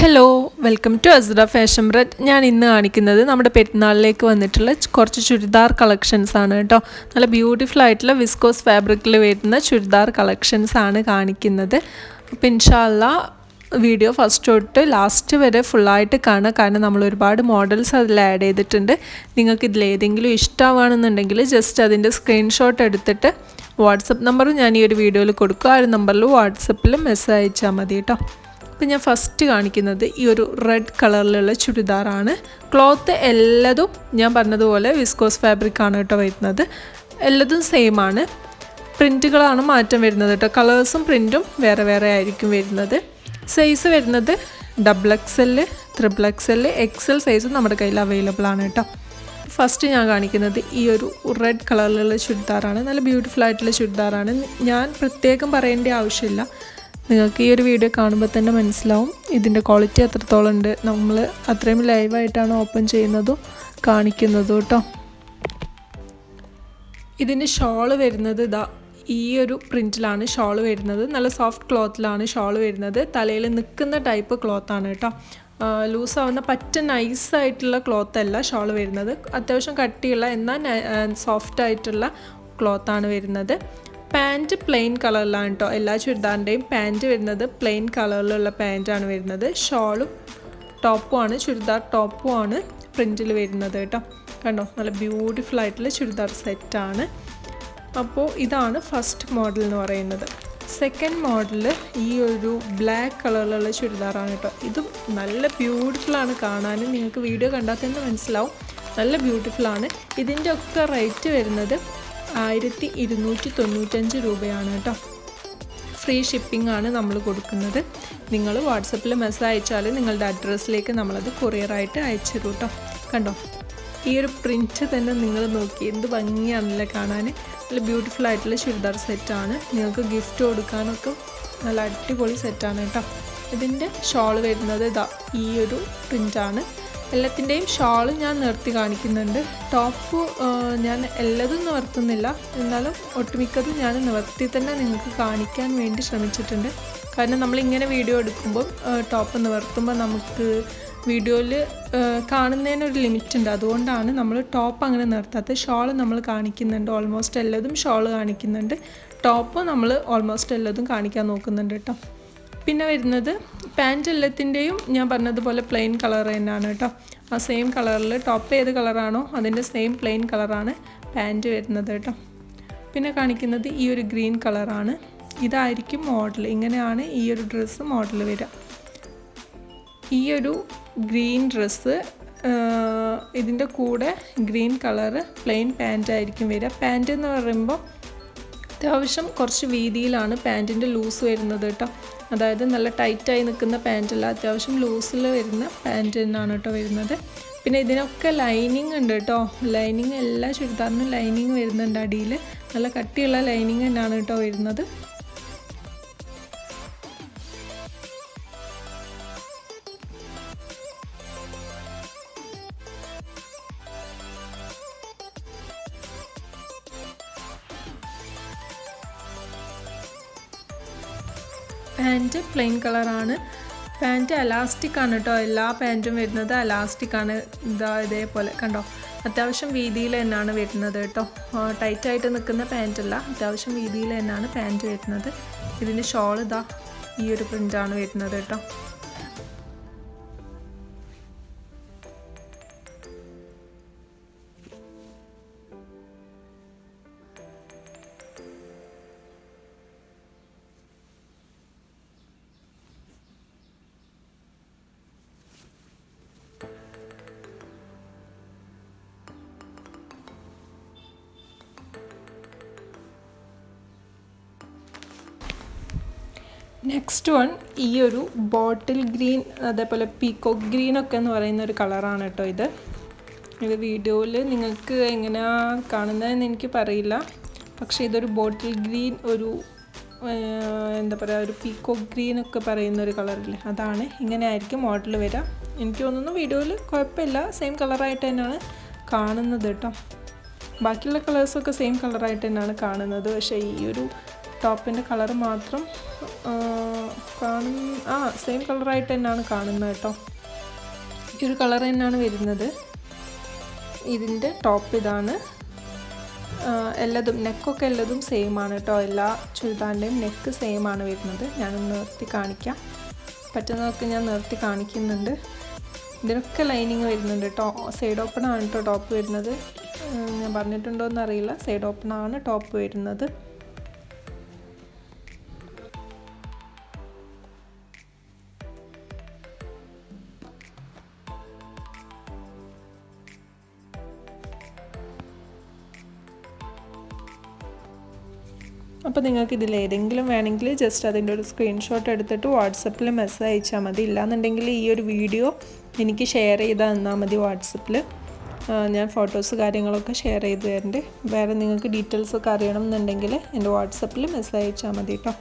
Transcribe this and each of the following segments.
Hello welcome to Asra fashion bread. ഞാൻ ഇന്ന് കാണിക്കുന്നത് നമ്മുടെ പെരുന്നാളിലേക്ക് വന്നിട്ടുള്ള കുറച്ച് ചുരിദാർ കളക്ഷൻസ് ആണ് കേട്ടോ. നല്ല ബ്യൂട്ടിഫുൾ ആയിട്ടുള്ള വിസ്കോസ് ഫാബ്രിക്കിൽ വരുന്ന ചുരിദാർ കളക്ഷൻസ് ആണ് കാണിക്കുന്നത്. അപ്പോൾ ഇൻഷാ അല്ലാഹ് വീഡിയോ ഫസ്റ്റ് തൊട്ട് ലാസ്റ്റ് വരെ ഫുള്ളായിട്ട് കാണുക. കാരണം നമ്മൾ ഒരുപാട് മോഡൽസ് അതിൽ ആഡ് ചെയ്തിട്ടുണ്ട്. നിങ്ങൾക്ക് ഇതിലേതെങ്കിലും ഇഷ്ടമാണെന്നുണ്ടെങ്കിൽ ജസ്റ്റ് അതിൻ്റെ സ്ക്രീൻഷോട്ട് എടുത്തിട്ട് വാട്സപ്പ് നമ്പർ ഞാൻ ഈ ഒരു വീഡിയോയിൽ കൊടുക്കുക. ആ ഒരു നമ്പറിൽ വാട്സപ്പിൽ മെസ്സേജ് അയച്ചാൽ മതി കേട്ടോ. അപ്പോൾ ഞാൻ ഫസ്റ്റ് കാണിക്കുന്നത് ഈ ഒരു റെഡ് കളറിലുള്ള ചുരിദാറാണ്. ക്ലോത്ത് എല്ലാതും ഞാൻ പറഞ്ഞതുപോലെ വിസ്കോസ് ഫാബ്രിക് ആണ് കേട്ടോ വരുന്നത്. എല്ലാതും സെയിം ആണ്. പ്രിൻറ്റുകളാണ് മാറ്റം വരുന്നത് കേട്ടോ. കളേഴ്സും പ്രിൻറ്റും വേറെ വേറെ ആയിരിക്കും വരുന്നത്. സൈസ് വരുന്നത് XXL, XXL, XL സൈസും നമ്മുടെ കയ്യിൽ അവൈലബിൾ ആണ് കേട്ടോ. ഫസ്റ്റ് ഞാൻ കാണിക്കുന്നത് ഈ ഒരു റെഡ് കളറിലുള്ള ചുരിദാറാണ്. നല്ല ബ്യൂട്ടിഫുൾ ആയിട്ടുള്ള ചുരിദാറാണ്. ഞാൻ പ്രത്യേകം പറയേണ്ട ആവശ്യമില്ല. നിങ്ങൾക്ക് ഈ ഒരു വീഡിയോ കാണുമ്പോൾ തന്നെ മനസ്സിലാവും ഇതിൻ്റെ ക്വാളിറ്റി എത്രത്തോളം ഉണ്ട്. നമ്മൾ അത്രയും ലൈവായിട്ടാണ് ഓപ്പൺ ചെയ്യുന്നതും കാണിക്കുന്നതും കേട്ടോ. ഇതിൻ്റെ ഷോള് വരുന്നത് ഇതാ ഈ ഒരു പ്രിൻറ്റിലാണ് ഷോള് വരുന്നത്. നല്ല സോഫ്റ്റ് ക്ലോത്തിലാണ് ഷോള് വരുന്നത്. തലയിൽ നിൽക്കുന്ന ടൈപ്പ് ക്ലോത്താണ് കേട്ടോ. ലൂസാവുന്ന പറ്റ നൈസായിട്ടുള്ള ക്ലോത്തല്ല ഷോള് വരുന്നത്. അത്യാവശ്യം കട്ടിയുള്ള എന്നാൽ സോഫ്റ്റ് ആയിട്ടുള്ള ക്ലോത്താണ് വരുന്നത്. പാൻറ്റ് പ്ലെയിൻ കളറിലാണ് കേട്ടോ. എല്ലാ ചുരിദാറിൻ്റെയും പാൻറ്റ് വരുന്നത് പ്ലെയിൻ കളറിലുള്ള പാൻറ്റാണ് വരുന്നത്. ഷോളും ടോപ്പുമാണ്, ചുരിദാർ ടോപ്പുമാണ് പ്രിൻറ്റിൽ വരുന്നത് കേട്ടോ. കണ്ടോ, നല്ല ബ്യൂട്ടിഫുൾ ആയിട്ടുള്ള ചുരിദാർ സെറ്റാണ്. അപ്പോൾ ഇതാണ് ഫസ്റ്റ് മോഡൽ എന്ന് പറയുന്നത്. സെക്കൻഡ് മോഡൽ ഈ ഒരു ബ്ലാക്ക് കളറിലുള്ള ചുരിദാറാണ് കേട്ടോ. ഇതും നല്ല ബ്യൂട്ടിഫുള്ളാണ് കാണാൻ. നിങ്ങൾക്ക് വീഡിയോ കണ്ടാൽ തന്നെ മനസ്സിലാവും നല്ല ബ്യൂട്ടിഫുള്ളാണ്. ഇതിൻ്റെ ഒക്കെ റേറ്റ് വരുന്നത് 1295 രൂപയാണ് കേട്ടോ. ഫ്രീ ഷിപ്പിംഗ് ആണ് നമ്മൾ കൊടുക്കുന്നത്. നിങ്ങൾ വാട്സപ്പിൽ മെസ്സേജ് അയച്ചാൽ നിങ്ങളുടെ അഡ്രസ്സിലേക്ക് നമ്മളത് കൊറിയറായിട്ട് അയച്ചു തരും കേട്ടോ. കണ്ടോ, ഈ ഒരു പ്രിൻറ്റ് തന്നെ നിങ്ങൾ നോക്കി എന്ത് ഭംഗിയാണല്ലേ കാണാൻ. നല്ല ബ്യൂട്ടിഫുൾ ആയിട്ടുള്ള ചുരിദാർ സെറ്റാണ്. നിങ്ങൾക്ക് ഗിഫ്റ്റ് കൊടുക്കാനൊക്കെ നല്ല അടിപൊളി സെറ്റാണ് കേട്ടോ. ഇതിൻ്റെ ഷോൾ വരുന്നത് ഇതാ ഈ ഒരു പ്രിൻ്റാണ്. എല്ലാത്തിൻ്റെയും ഷോള് ഞാൻ നിർത്തി കാണിക്കുന്നുണ്ട്. ടോപ്പ് ഞാൻ എല്ലാതും നിവർത്തുന്നില്ല, എന്നാലും ഒട്ടുമിക്കതും ഞാൻ നിവർത്തി തന്നെ നിങ്ങൾക്ക് കാണിക്കാൻ വേണ്ടി ശ്രമിച്ചിട്ടുണ്ട്. കാരണം നമ്മളിങ്ങനെ വീഡിയോ എടുക്കുമ്പോൾ ടോപ്പ് നിവർത്തുമ്പോൾ നമുക്ക് വീഡിയോയിൽ കാണുന്നതിനൊരു ലിമിറ്റ് ഉണ്ട്. അതുകൊണ്ടാണ് നമ്മൾ ടോപ്പ് അങ്ങനെ നിർത്താത്തത്. ഷോള് നമ്മൾ കാണിക്കുന്നുണ്ട്, ഓൾമോസ്റ്റ് എല്ലാതും ഷോള് കാണിക്കുന്നുണ്ട്. ടോപ്പ് നമ്മൾ ഓൾമോസ്റ്റ് എല്ലാതും കാണിക്കാൻ നോക്കുന്നുണ്ട് കേട്ടോ. പിന്നെ വരുന്നത് പാൻറ്റ് എല്ലാത്തിൻ്റെയും ഞാൻ പറഞ്ഞതുപോലെ പ്ലെയിൻ കളർ തന്നെയാണ് കേട്ടോ. ആ സെയിം കളറിൽ ടോപ്പ് ഏത് കളറാണോ അതിൻ്റെ സെയിം പ്ലെയിൻ കളറാണ് പാൻറ്റ് വരുന്നത് കേട്ടോ. പിന്നെ കാണിക്കുന്നത് ഈ ഒരു ഗ്രീൻ കളറാണ്. ഇതായിരിക്കും മോഡൽ. ഇങ്ങനെയാണ് ഈ ഒരു ഡ്രസ്സ് മോഡൽ വരിക. ഈ ഒരു ഗ്രീൻ ഡ്രസ്സ് ഇതിൻ്റെ കൂടെ ഗ്രീൻ കളറ് പ്ലെയിൻ പാൻറ്റ് ആയിരിക്കും വരിക. പാൻറ്റ് എന്ന് പറയുമ്പോൾ അത്യാവശ്യം കുറച്ച് വീതിയിലാണ് പാൻറ്റിൻ്റെ ലൂസ് വരുന്നത് കേട്ടോ. അതായത് നല്ല ടൈറ്റായി നിൽക്കുന്ന പാൻറ്റല്ല, അത്യാവശ്യം ലൂസിൽ വരുന്ന പാൻറ്റ് തന്നെയാണ് കേട്ടോ വരുന്നത്. പിന്നെ ഇതിനൊക്കെ ലൈനിങ് ഉണ്ട് കേട്ടോ. ലൈനിങ് എല്ലാ ചുരിദാറിനും ലൈനിങ് വരുന്നുണ്ട് അടിയിൽ. നല്ല കട്ടിയുള്ള ലൈനിങ് തന്നെയാണ് കേട്ടോ വരുന്നത്. പാൻറ്റ് പ്ലെയിൻ കളറാണ്. പാൻറ്റ് അലാസ്റ്റിക് ആണ് കേട്ടോ. എല്ലാ പാൻറ്റും വരുന്നത് അലാസ്റ്റിക് ആണ്. ഇതേപോലെ കണ്ടോ, അത്യാവശ്യം വീതിയിൽ തന്നെയാണ് വരുന്നത് കേട്ടോ. ടൈറ്റായിട്ട് നിൽക്കുന്ന പാൻറ്റല്ല, അത്യാവശ്യം വീതിയിൽ തന്നെയാണ് പാൻറ്റ് വരുന്നത്. ഇതിൻ്റെ ഷോൾ ഇതാ ഈ ഒരു പ്രിൻ്റാണ് വരുന്നത് കേട്ടോ. നെക്സ്റ്റ് വൺ ഈ ഒരു ബോട്ടിൽ ഗ്രീൻ, അതേപോലെ പീക്കോക്ക് ഗ്രീനൊക്കെ എന്ന് പറയുന്ന ഒരു കളറാണ് കേട്ടോ. ഇത് വീഡിയോയിൽ നിങ്ങൾക്ക് എങ്ങനെയാണ് കാണുന്നതെന്ന് എനിക്ക് പറയില്ല. പക്ഷേ ഇതൊരു ബോട്ടിൽ ഗ്രീൻ, ഒരു എന്താ പറയുക, ഒരു പീക്കോക്ക് ഗ്രീനൊക്കെ പറയുന്ന ഒരു കളറില്ലേ, അതാണ്. ഇങ്ങനെ ആയിരിക്കും മോഡൽ വരിക. എനിക്ക് തോന്നുന്നു വീഡിയോയിൽ കുഴപ്പമില്ല, സെയിം കളറായിട്ട് തന്നെയാണ് കാണുന്നത് കേട്ടോ. ബാക്കിയുള്ള കളേഴ്സൊക്കെ സെയിം കളറായിട്ട് തന്നെയാണ് കാണുന്നത്. പക്ഷേ ഈ ഒരു ടോപ്പിൻ്റെ കളർ മാത്രം സെയിം കളറായിട്ട് തന്നെയാണ് കാണുന്നത് കേട്ടോ. ഈ ഒരു കളർ തന്നെയാണ് വരുന്നത്. ഇതിൻ്റെ ടോപ്പ് ഇതാണ്. നെക്കൊക്കെ എല്ലാതും സെയിം ആണ് കേട്ടോ. എല്ലാ ചുരിദാറിൻ്റെയും നെക്ക് സെയിം ആണ് വരുന്നത്. ഞാനൊന്ന് നിർത്തി കാണിക്കാം. പറ്റുന്നതൊക്കെ ഞാൻ നിർത്തി കാണിക്കുന്നുണ്ട്. ഇതിനൊക്കെ ലൈനിങ് വരുന്നുണ്ട് കേട്ടോ. സൈഡ് ഓപ്പൺ ആണ് കേട്ടോ ടോപ്പ് വരുന്നത്. ഞാൻ പറഞ്ഞിട്ടുണ്ടോ എന്നറിയില്ല. സൈഡ് ഓപ്പൺ ആണ് ടോപ്പ് വരുന്നത്. അപ്പോൾ നിങ്ങൾക്ക് ഇതിൽ ഏതെങ്കിലും വേണമെങ്കിൽ ജസ്റ്റ് അതിൻ്റെ ഒരു സ്ക്രീൻഷോട്ട് എടുത്തിട്ട് വാട്സപ്പിൽ മെസ്സേജ് അയച്ചാൽ മതി. ഇല്ലാന്നുണ്ടെങ്കിൽ ഈ ഒരു വീഡിയോ എനിക്ക് ഷെയർ ചെയ്ത് തന്നാൽ മതി വാട്സപ്പിൽ. ഞാൻ ഫോട്ടോസ് കാര്യങ്ങളൊക്കെ ഷെയർ ചെയ്ത് തരുന്നുണ്ട്. വേറെ നിങ്ങൾക്ക് ഡീറ്റെയിൽസൊക്കെ അറിയണം എന്നുണ്ടെങ്കിൽ എൻ്റെ വാട്സപ്പിൽ മെസ്സേജ് അയച്ചാൽ മതി കേട്ടോ.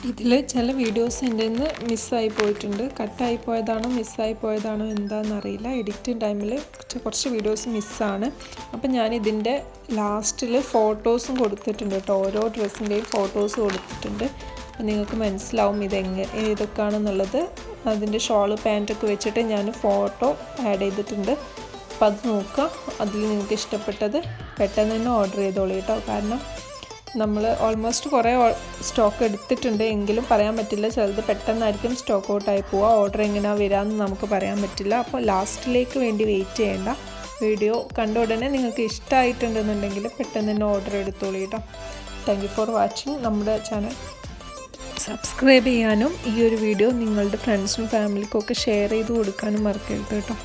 ഇതിൽ ചില വീഡിയോസ് എൻ്റെ നിന്ന് മിസ്സായി പോയിട്ടുണ്ട്. കട്ടായി പോയതാണോ മിസ്സായി പോയതാണോ എന്താണെന്നറിയില്ല. എഡിറ്റിംഗ് ടൈമിൽ കുറച്ച് വീഡിയോസ് മിസ്സാണ്. അപ്പം ഞാനിതിൻ്റെ ലാസ്റ്റിൽ ഫോട്ടോസും കൊടുത്തിട്ടുണ്ട് കേട്ടോ. ഓരോ ഡ്രസ്സിൻ്റെയും ഫോട്ടോസ് കൊടുത്തിട്ടുണ്ട്. അപ്പം നിങ്ങൾക്ക് മനസ്സിലാവും ഏതൊക്കെയാണെന്നുള്ളത്. അതിൻ്റെ ഷോള് പാൻറ്റൊക്കെ വെച്ചിട്ട് ഞാൻ ഫോട്ടോ ആഡ് ചെയ്തിട്ടുണ്ട്. അപ്പോൾ അത് നോക്കുക. അതിൽ നിങ്ങൾക്ക് ഇഷ്ടപ്പെട്ടത് പെട്ടെന്ന് തന്നെ ഓർഡർ ചെയ്തോളൂ കേട്ടോ. കാരണം നമ്മൾ ഓൾമോസ്റ്റ് കുറേ സ്റ്റോക്ക് എടുത്തിട്ടുണ്ട്. എങ്കിലും പറയാൻ പറ്റില്ല. ചിലത് പെട്ടെന്നായിരിക്കും സ്റ്റോക്ക് ഔട്ടായി പോവുക. ഓർഡർ എങ്ങനെയാണ് വരാമെന്ന് നമുക്ക് പറയാൻ പറ്റില്ല. അപ്പോൾ ലാസ്റ്റിലേക്ക് വേണ്ടി വെയിറ്റ് ചെയ്യേണ്ട. വീഡിയോ കണ്ട ഉടനെ നിങ്ങൾക്ക് ഇഷ്ടമായിട്ടുണ്ടെന്നുണ്ടെങ്കിൽ പെട്ടെന്ന് തന്നെ ഓർഡർ എടുത്തോളൂ കേട്ടോ. Thank you for watching. നമ്മുടെ ചാനൽ സബ്സ്ക്രൈബ് ചെയ്യാനും ഈ ഒരു വീഡിയോ നിങ്ങളുടെ ഫ്രണ്ട്സിനും ഫാമിലിക്കും ഒക്കെ ഷെയർ ചെയ്ത് കൊടുക്കാനും മറക്കരുത് കേട്ടോ.